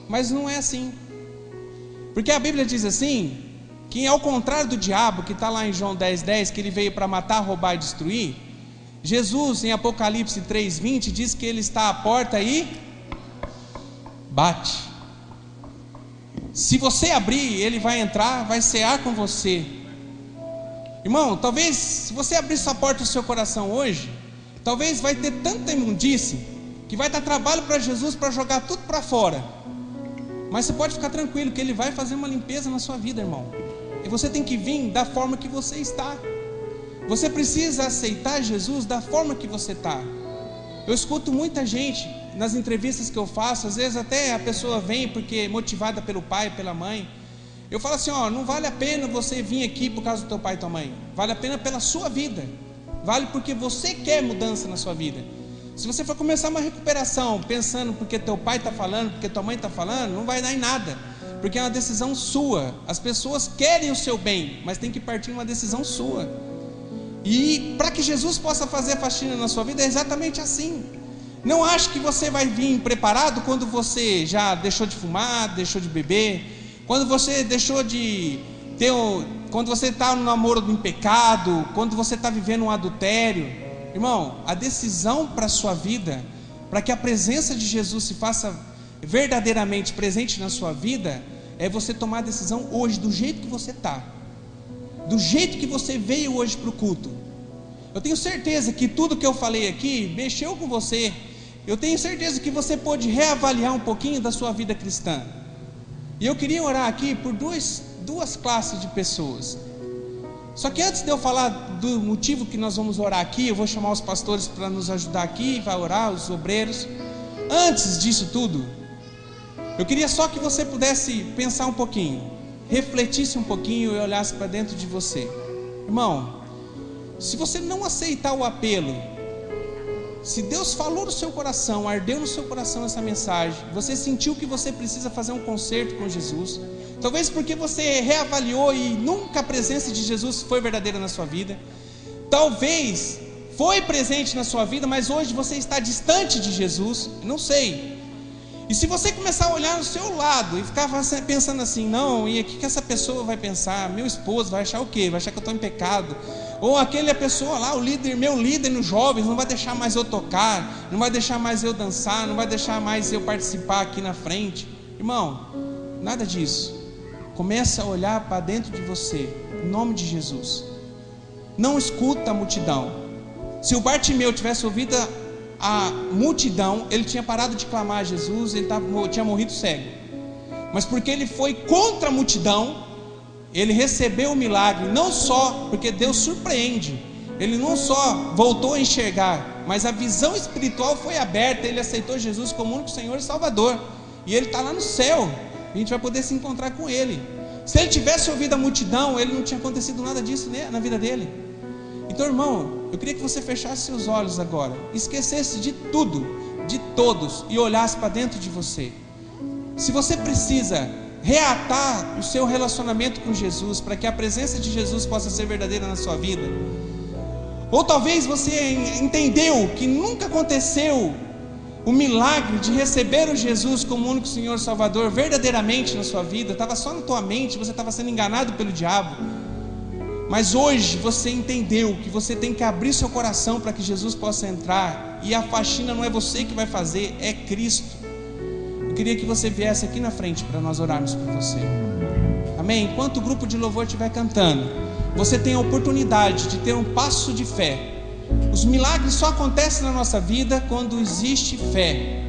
Mas não é assim, porque a Bíblia diz assim, que ao contrário do diabo, que está lá em João 10:10, que ele veio para matar, roubar e destruir, Jesus em Apocalipse 3:20 diz que ele está à porta e bate. Se você abrir, ele vai entrar, vai cear com você. Irmão, talvez se você abrir sua porta do seu coração hoje, talvez vai ter tanta imundície que vai dar trabalho para Jesus para jogar tudo para fora. Mas você pode ficar tranquilo que ele vai fazer uma limpeza na sua vida, irmão. E você tem que vir da forma que você está. Você precisa aceitar Jesus da forma que você está. Eu escuto muita gente nas entrevistas que eu faço, às vezes até a pessoa vem porque motivada pelo pai, pela mãe. Eu falo assim, não vale a pena você vir aqui por causa do teu pai e tua mãe. Vale a pena pela sua vida. Vale porque você quer mudança na sua vida. Se você for começar uma recuperação pensando porque teu pai está falando, porque tua mãe está falando, não vai dar em nada, porque é uma decisão sua. As pessoas querem o seu bem, mas tem que partir de uma decisão sua. E para que Jesus possa fazer a faxina na sua vida é exatamente assim. Não ache que você vai vir preparado quando você já deixou de fumar, deixou de beber, quando você deixou de ter, quando você está no namoro do pecado, quando você está vivendo um adultério. Irmão, a decisão para a sua vida, para que a presença de Jesus se faça verdadeiramente presente na sua vida, é você tomar a decisão hoje, do jeito que você está, do jeito que você veio hoje para o culto. Eu tenho certeza que tudo que eu falei aqui mexeu com você. Eu tenho certeza que você pode reavaliar um pouquinho da sua vida cristã. E eu queria orar aqui por duas classes de pessoas. Só que antes de eu falar do motivo que nós vamos orar aqui, eu vou chamar os pastores para nos ajudar aqui, vai orar, os obreiros. Antes disso tudo, eu queria só que você pudesse pensar um pouquinho, refletisse um pouquinho e olhasse para dentro de você. Irmão, se você não aceitar o apelo, se Deus falou no seu coração, ardeu no seu coração essa mensagem, você sentiu que você precisa fazer um concerto com Jesus, talvez porque você reavaliou e nunca a presença de Jesus foi verdadeira na sua vida, talvez foi presente na sua vida, mas hoje você está distante de Jesus, não sei. E se você começar a olhar no seu lado e ficar pensando assim, não, e o que essa pessoa vai pensar? Meu esposo vai achar o quê? Vai achar que eu estou em pecado? Ou aquela pessoa lá, meu líder nos jovens, não vai deixar mais eu tocar, não vai deixar mais eu dançar, não vai deixar mais eu participar aqui na frente. Irmão, nada disso. Começa a olhar para dentro de você, em nome de Jesus. Não escuta a multidão. Se o Bartimeu tivesse ouvido a multidão, ele tinha parado de clamar a Jesus, ele tinha morrido cego. Mas porque ele foi contra a multidão, ele recebeu o milagre. Não só porque Deus surpreende, ele não só voltou a enxergar, mas a visão espiritual foi aberta. Ele aceitou Jesus como único Senhor e Salvador, e ele está lá no céu. A gente vai poder se encontrar com ele. Se ele tivesse ouvido a multidão, ele não tinha acontecido nada disso na vida dele. Então, irmão, eu queria que você fechasse seus olhos agora, esquecesse de tudo, de todos e olhasse para dentro de você. Se você precisa reatar o seu relacionamento com Jesus, para que a presença de Jesus possa ser verdadeira na sua vida, ou talvez você entendeu que nunca aconteceu o milagre de receber o Jesus como único Senhor e Salvador verdadeiramente na sua vida, estava só na tua mente, você estava sendo enganado pelo diabo. Mas hoje você entendeu que você tem que abrir seu coração para que Jesus possa entrar, e a faxina não é você que vai fazer, é Cristo. Eu queria que você viesse aqui na frente para nós orarmos por você. Amém? Enquanto o grupo de louvor estiver cantando, você tem a oportunidade de ter um passo de fé. Os milagres só acontecem na nossa vida quando existe fé.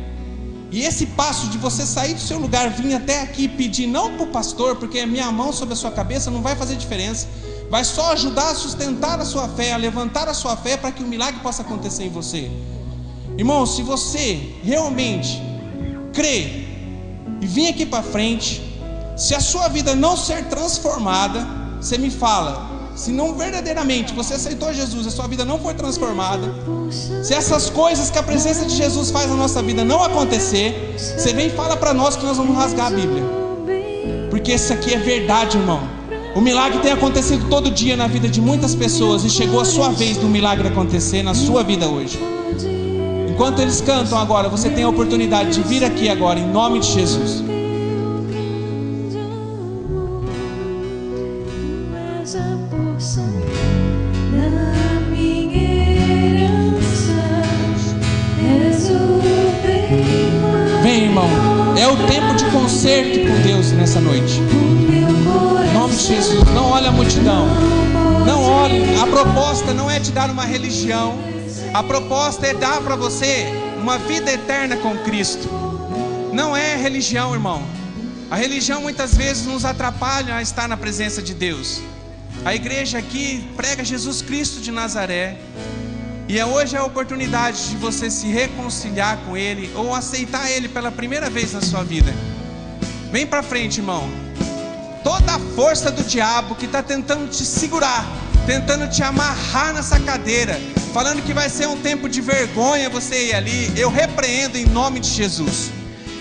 E esse passo de você sair do seu lugar, vir até aqui e pedir, não para o pastor, porque a minha mão sobre a sua cabeça não vai fazer diferença, vai só ajudar a sustentar a sua fé, a levantar a sua fé, para que o milagre possa acontecer em você. Irmão, se você realmente crê e vir aqui para frente, se a sua vida não ser transformada, você me fala. Se não verdadeiramente você aceitou Jesus, a sua vida não foi transformada, se essas coisas que a presença de Jesus faz na nossa vida não acontecer, você vem e fala para nós que nós vamos rasgar a Bíblia. Porque isso aqui é verdade, irmão. O milagre tem acontecido todo dia na vida de muitas pessoas, e chegou a sua vez do milagre acontecer na sua vida hoje. Enquanto eles cantam agora, você tem a oportunidade de vir aqui agora, em nome de Jesus. Vem, irmão, é o tempo de conserto com Deus nessa noite. Em nome de Jesus, não olhe a multidão, não olhe. A proposta não é te dar uma religião, a proposta é dar para você uma vida eterna com Cristo. Não é religião, irmão. A religião muitas vezes nos atrapalha a estar na presença de Deus. A igreja aqui prega Jesus Cristo de Nazaré, e hoje é a oportunidade de você se reconciliar com Ele, ou aceitar Ele pela primeira vez na sua vida. Vem para frente, irmão. Toda a força do diabo que está tentando te segurar, tentando te amarrar nessa cadeira, falando que vai ser um tempo de vergonha você ir ali, eu repreendo em nome de Jesus.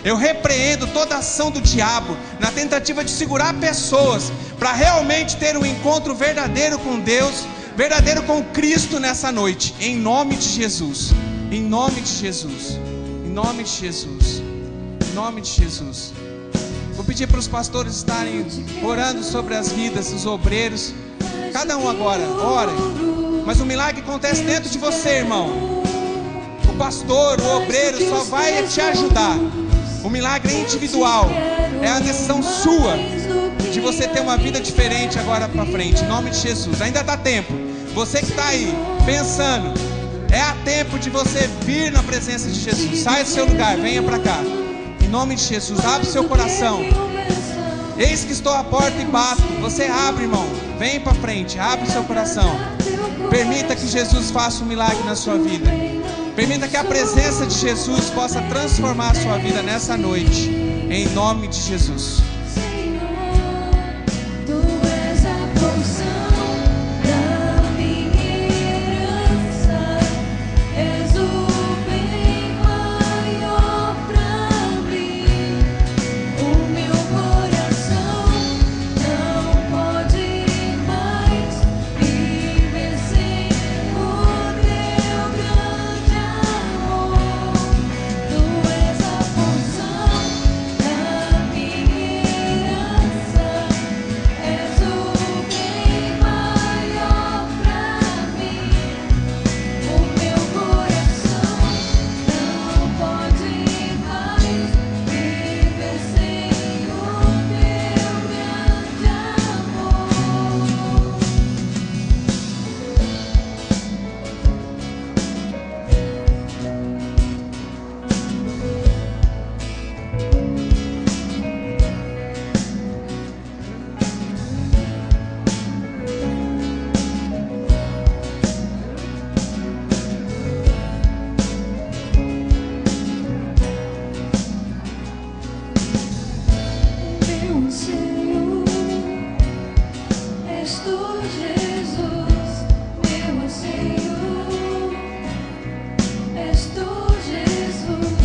Eu repreendo toda ação do diabo na tentativa de segurar pessoas para realmente ter um encontro verdadeiro com Deus, verdadeiro com Cristo nessa noite, em nome de Jesus. Em nome de Jesus. Em nome de Jesus. Em nome de Jesus. Vou pedir para os pastores estarem orando sobre as vidas dos obreiros. Cada um agora, ore. Mas o milagre acontece dentro de você, irmão. O pastor, o obreiro só vai te ajudar. O milagre é individual. É a decisão sua de você ter uma vida diferente agora para frente. Em nome de Jesus. Ainda dá tempo. Você que está aí pensando, é a tempo de você vir na presença de Jesus. Sai do seu lugar, venha para cá. Em nome de Jesus, abre seu coração. Eis que estou à porta e bato. Você abre, irmão. Vem para frente, abre seu coração. Permita que Jesus faça um milagre na sua vida. Permita que a presença de Jesus possa transformar a sua vida nessa noite. Em nome de Jesus. És tu, Jesus.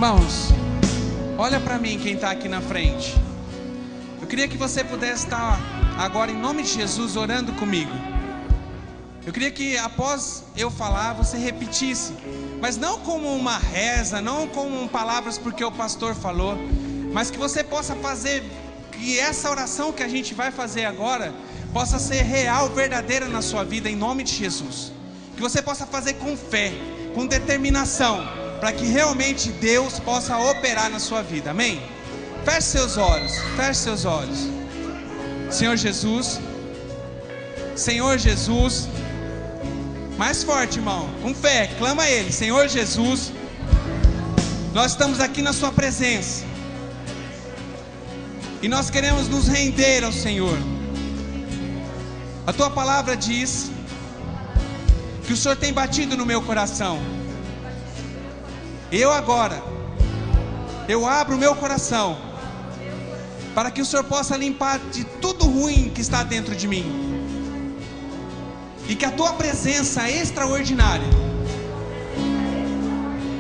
Irmãos, olha para mim quem está aqui na frente. Eu queria que você pudesse estar agora, em nome de Jesus, orando comigo. Eu queria que após eu falar, você repetisse, mas não como uma reza, não como palavras porque o pastor falou, mas que você possa fazer, que essa oração que a gente vai fazer agora possa ser real, verdadeira na sua vida, em nome de Jesus. Que você possa fazer com fé, com determinação, para que realmente Deus possa operar na sua vida, amém? Feche seus olhos, feche seus olhos. Senhor Jesus, Senhor Jesus, mais forte, irmão, com fé, clama a Ele. Senhor Jesus, nós estamos aqui na sua presença, e nós queremos nos render ao Senhor. A tua palavra diz que o Senhor tem batido no meu coração. Eu agora, eu abro o meu coração, para que o Senhor possa limpar de tudo ruim que está dentro de mim, e que a tua presença extraordinária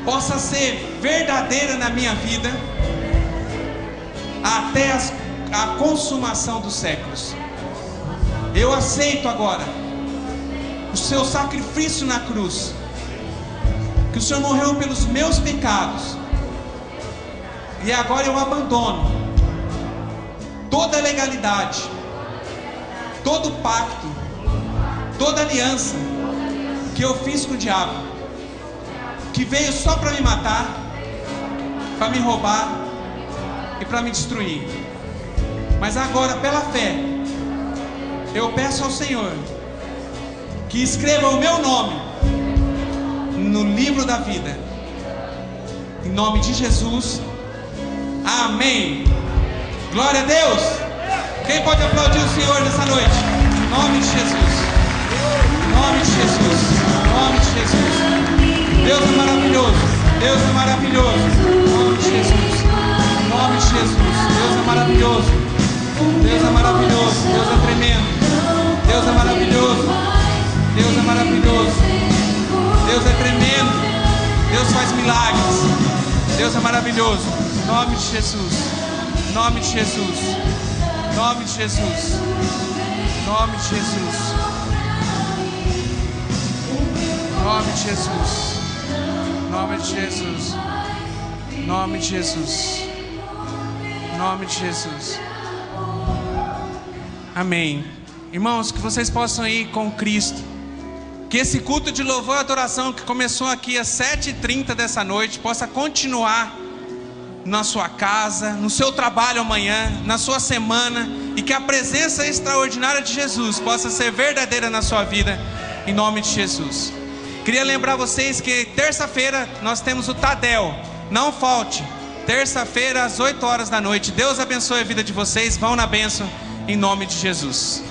possa ser verdadeira na minha vida, até a consumação dos séculos. Eu aceito agora o seu sacrifício na cruz, que o Senhor morreu pelos meus pecados, e agora eu abandono toda legalidade, todo pacto, toda aliança que eu fiz com o diabo, que veio só para me matar, para me roubar e para me destruir. Mas agora, pela fé, eu peço ao Senhor que escreva o meu nome no livro da vida, em nome de Jesus, amém. Glória a Deus. Quem pode aplaudir o Senhor nessa noite? Em nome de Jesus, em nome de Jesus, em nome de Jesus. Deus é maravilhoso, Deus é maravilhoso, em nome de Jesus, em nome de Jesus. Deus é maravilhoso, Deus é maravilhoso, Deus é tremendo, Deus é maravilhoso, Deus é maravilhoso, Deus é tremendo, Deus faz milagres, Deus é maravilhoso, em nome de Jesus, em nome de Jesus, em nome de Jesus, em nome de Jesus, em nome de Jesus, em nome de Jesus, em nome de Jesus, em nome de Jesus, amém. Irmãos, que vocês possam ir com Cristo, que esse culto de louvor e adoração que começou aqui às 7h30 dessa noite possa continuar na sua casa, no seu trabalho amanhã, na sua semana, e que a presença extraordinária de Jesus possa ser verdadeira na sua vida, em nome de Jesus. Queria lembrar vocês que terça-feira nós temos o Tadel, não falte, terça-feira às 8 horas da noite. Deus abençoe a vida de vocês, vão na bênção, em nome de Jesus.